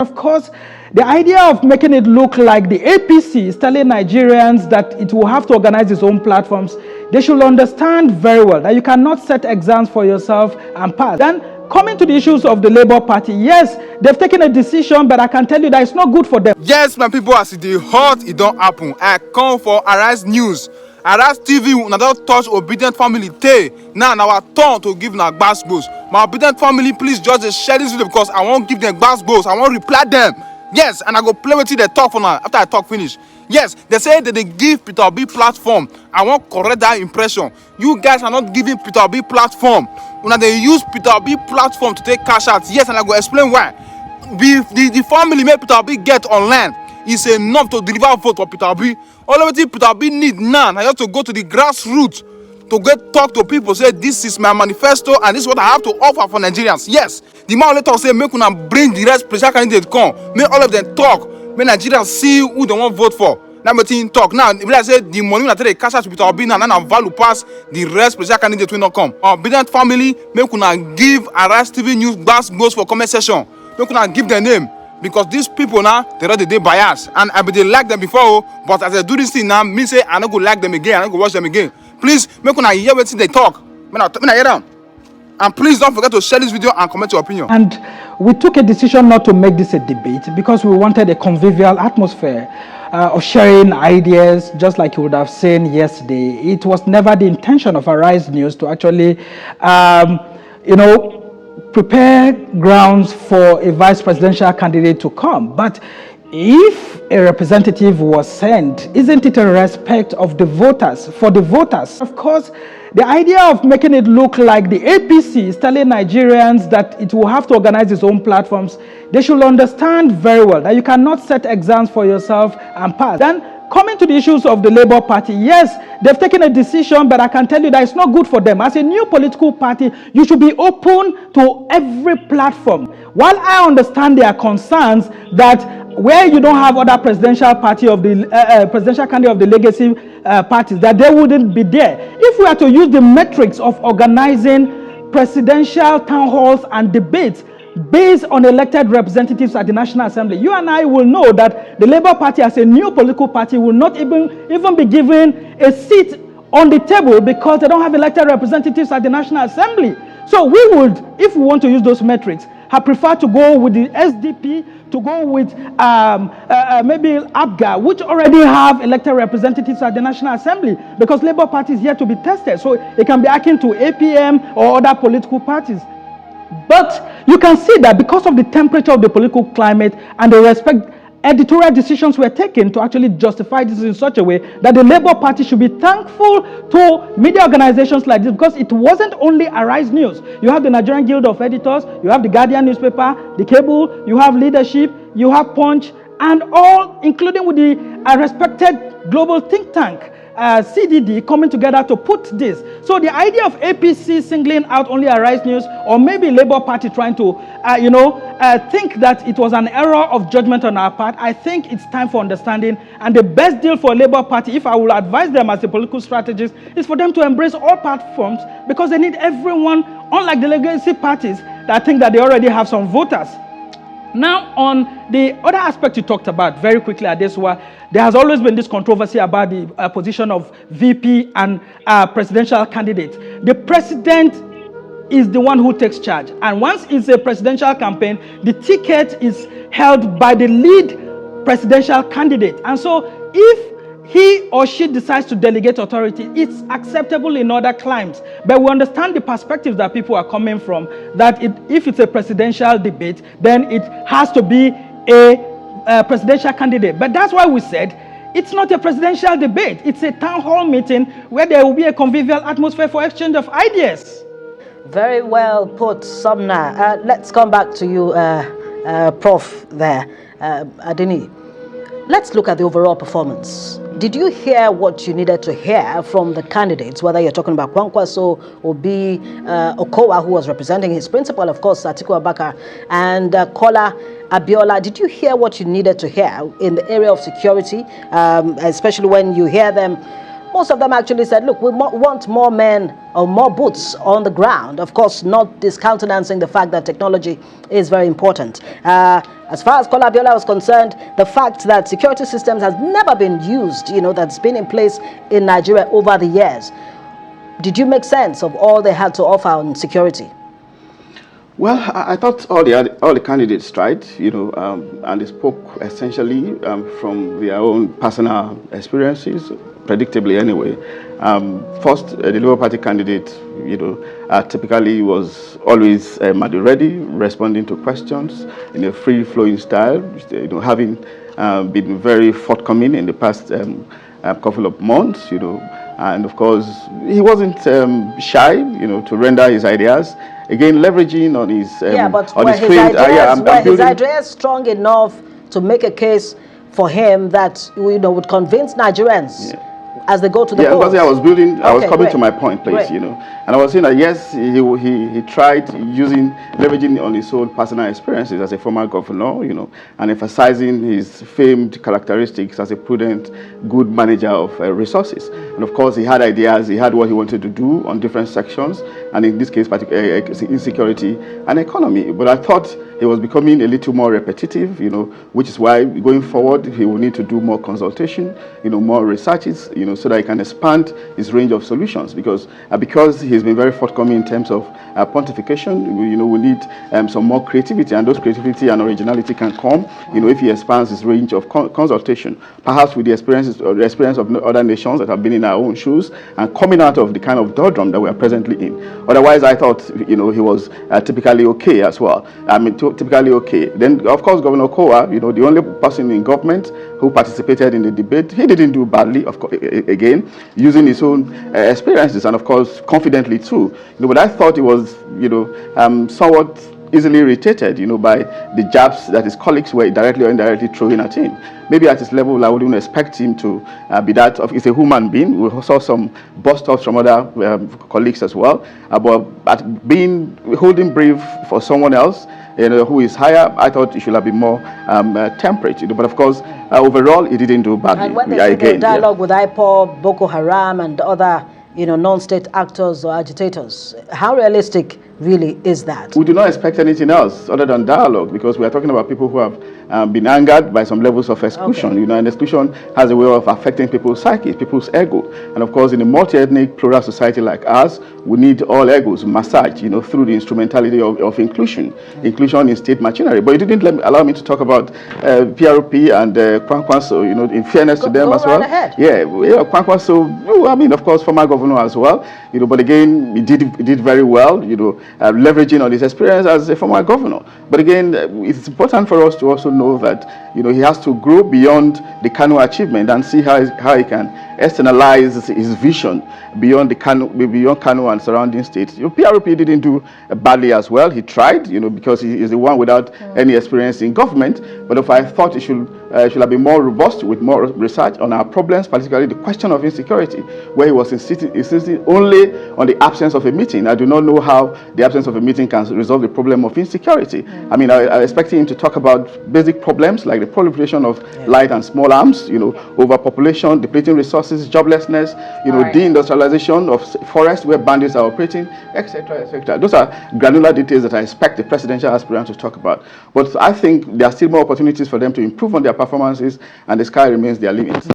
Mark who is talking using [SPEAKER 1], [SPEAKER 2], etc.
[SPEAKER 1] Of course, the idea of making it look like the APC is telling Nigerians that it will have to organize its own platforms, they should understand very well that you cannot set exams for yourself and pass. Then, coming to the issues of the Labour Party, yes, they've taken a decision, but I can tell you that it's not good for them.
[SPEAKER 2] Yes, my people, as it is hot, it don't happen. I come for Arise News. Arise TV, una don't touch obedient family. Now, our turn to give na gbas. My obedient family, please just share this video because I won't give them gbas. I won't reply them. Yes, and I go play with they talk for now after I talk finish. Yes, they say that they give Peter Obi platform. I want correct that impression. You guys are not giving Peter Obi platform. When they use Peter Obi platform to take cash out. Yes, and I go explain why. The family make Peter Obi get online is enough to deliver vote for Peter Obi. All of it Peter Obi need now. I have to go to the grassroots to get talk to people. Say this is my manifesto and this is what I have to offer for Nigerians. Yes, the man later say make una bring the rest presidential candidate come. Make all of them talk. Make Nigerians see who they want vote for. Now me talk now. If I say the money that they cash out to Peter Obi now value pass the rest presidential candidate will not come. Obedient family make una give Arise TV News goes for comment session. Make una give their name. Because these people now, they already they bias. And I they like them before, but as I do this thing now, me say I don't go like them again, I don't go watch them again. Please, make una hear what they talk. When I hear them. And please don't forget to share this video and comment your opinion.
[SPEAKER 1] And we took a decision not to make this a debate because we wanted a convivial atmosphere of sharing ideas, just like you would have seen yesterday. It was never the intention of Arise News to actually, prepare grounds for a vice presidential candidate to come. But if a representative was sent, isn't it a respect of the voters, for the voters? Of course, the idea of making it look like the APC is telling Nigerians that it will have to organize its own platforms, they should understand very well that you cannot set exams for yourself and pass. Then, coming to the issues of the Labour Party, yes, they've taken a decision, but I can tell you that it's not good for them. As a new political party, you should be open to every platform. While I understand their concerns that where you don't have other presidential party of the presidential candidate of the legacy parties, that they wouldn't be there. If we are to use the metrics of organizing presidential town halls and debates based on elected representatives at the National Assembly, you and I will know that the Labour Party as a new political party will not even be given a seat on the table because they don't have elected representatives at the National Assembly. So we would, if we want to use those metrics, have preferred to go with the SDP, to go with maybe APGA, which already have elected representatives at the National Assembly, because Labour Party is here to be tested. So it can be akin to APM or other political parties. But you can see that because of the temperature of the political climate and the respect, editorial decisions were taken to actually justify this in such a way that the Labour Party should be thankful to media organizations like this, because it wasn't only Arise News. You have the Nigerian Guild of Editors, you have the Guardian newspaper, the Cable, you have Leadership, you have Punch, and all, including with the respected global think tank, CDD, coming together to put this. So the idea of APC singling out only Arise News, or maybe Labour Party trying to, think that it was an error of judgment on our part, I think it's time for understanding. And the best deal for Labour Party, if I will advise them as a political strategist, is for them to embrace all platforms, because they need everyone, unlike the legacy parties that think that they already have some voters. Now, on the other aspect you talked about very quickly, Adesua, there has always been this controversy about the position of VP and presidential candidate. The president is the one who takes charge. And once it's a presidential campaign, the ticket is held by the lead presidential candidate. And so if he or she decides to delegate authority, it's acceptable in other climes. But we understand the perspectives that people are coming from, that if it's a presidential debate, then it has to be a presidential candidate. But that's why we said it's not a presidential debate. It's a town hall meeting where there will be a convivial atmosphere for exchange of ideas.
[SPEAKER 3] Very well put, Sumner. Let's come back to you, Prof. there. Adeni, let's look at the overall performance. Did you hear what you needed to hear from the candidates, whether you're talking about Kwankwaso, Obi, Okowa, who was representing his principal, of course, Atiku Abubakar, and Kola Abiola? Did you hear what you needed to hear in the area of security, especially when you hear them? Most of them actually said, look, we want more men or more boots on the ground. Of course, not discountenancing the fact that technology is very important. As far as Kola Abiola was concerned, the fact that security systems has never been used, that's been in place in Nigeria over the years. Did you make sense of all they had to offer on security?
[SPEAKER 4] Well, I thought all the candidates tried, and they spoke essentially from their own personal experiences, predictably anyway. First, the Labour Party candidate, typically was always ready, responding to questions in a free-flowing style, having been very forthcoming in the past couple of months, and of course, he wasn't shy, to render his ideas. Again, leveraging on his on his fame.
[SPEAKER 3] His ideas strong enough to make a case for him that would convince Nigerians as they go to the polls.
[SPEAKER 4] Because I was coming to my point, please, and I was saying that yes, he tried leveraging on his own personal experiences as a former governor, and emphasizing his famed characteristics as a prudent, good manager of resources. And of course, he had ideas, he had what he wanted to do on different sections, and in this case, particularly insecurity and economy. But I thought he was becoming a little more repetitive, which is why going forward, he will need to do more consultation, more researches, so that he can expand his range of solutions. Because he's been very forthcoming in terms of pontification, we need some more creativity, and those creativity and originality can come, if he expands his range of consultation, perhaps with the experience of other nations that have been in our own shoes and coming out of the kind of doldrum that we are presently in. Otherwise, I thought, he was typically okay as well. Typically okay. Then, of course, Governor Kowa, the only person in government who participated in the debate, he didn't do badly, of course, again, using his own experiences and, of course, confidently too. But I thought it was, somewhat easily irritated, by the jabs that his colleagues were directly or indirectly throwing at him. Maybe at his level, I wouldn't expect him to be that. He's a human being. We saw some bust-ups from other colleagues as well. But holding brief for someone else, who is higher, I thought he should have been more temperate. But of course, overall, he didn't do badly.
[SPEAKER 3] And when they did dialogue with IPOB, Boko Haram, and other non-state actors or agitators, how realistic really is that?
[SPEAKER 4] We do not expect anything else other than dialogue, because we are talking about people who have been angered by some levels of exclusion. And exclusion has a way of affecting people's psyche, people's ego. And of course, in a multi-ethnic, plural society like ours, we need all egos massaged, through the instrumentality of inclusion, inclusion in state machinery. But you didn't allow me to talk about PRP and Kwankwaso, in fairness to them as well.
[SPEAKER 3] Ahead.
[SPEAKER 4] Kwankwaso, of course, former governor as well, but again, he did very well, leveraging on his experience as a former governor. But again, it's important for us to also know that, he has to grow beyond the Kano achievement and see how he can externalize his vision beyond Kano and surrounding states. PRP didn't do badly as well. He tried, because he is the one without any experience in government. But if I thought he should have been more robust with more research on our problems, particularly the question of insecurity, where he was insisting only on the absence of a meeting. I do not know how the absence of a meeting can resolve the problem of insecurity. I expected him to talk about basic problems like the proliferation of light and small arms, overpopulation, depleting resources, joblessness, deindustrialization of forests where bandits are operating, etc., etc. Those are granular details that I expect the presidential aspirant to talk about. But I think there are still more opportunities for them to improve on their performances, and the sky remains their limit.